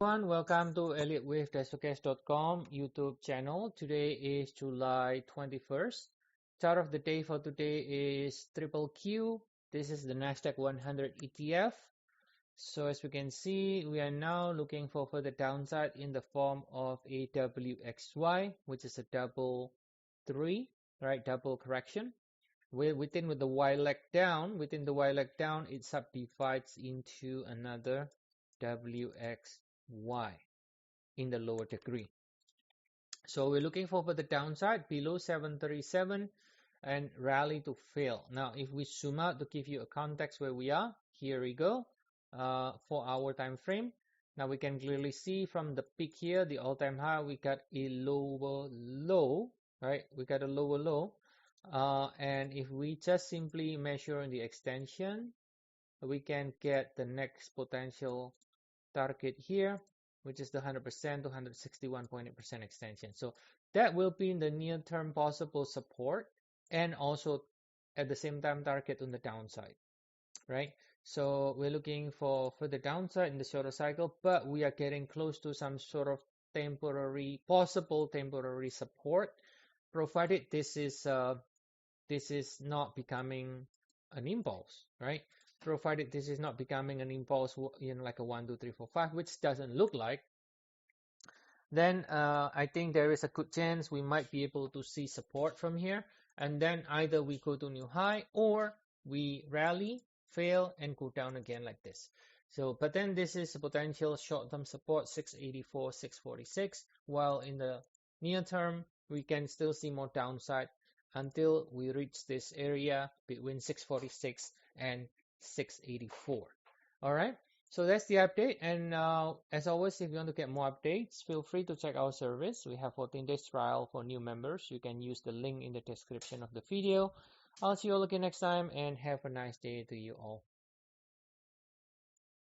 Everyone, welcome to Elliottwave.com YouTube channel. Today is July 21st. Chart of the day for today is QQQ. This is the Nasdaq 100 ETF. So as we can see, we are now looking for further downside in the form of a WXY, which is a double three, right? Double correction. With the Y leg down, within the Y leg down, it subdivides into another WXY in the lower degree. So we're looking for the downside below 737 and rally to fail. Now, if we zoom out to give you a context where we are, here we go, 4-hour time frame. Now we can clearly see from the peak here, the all-time high, we got a lower low, right? We got a lower low. And if we just simply measure the extension, we can get the next potential target here, which is the 100% to 161.8% extension. So that will be in the near term possible support and also at the same time target on the downside, right? So we're looking for the downside in the shorter cycle, but we are getting close to some sort of possible temporary support, provided this is not becoming an impulse, right? Provided this is not becoming an impulse in like a 1, 2, 3, 4, 5, which doesn't look like, then I think there is a good chance we might be able to see support from here, and then either we go to new high or we rally, fail, and go down again like this. So, but then this is a potential short-term support 684, 646, while in the near term we can still see more downside until we reach this area between 646 and 684. All right, so that's the update. And as always, if you want to get more updates, feel free to check our service. We have 14 days trial for new members. You can use the link in the description of the video. I'll see you all again next time, and have a nice day to you all.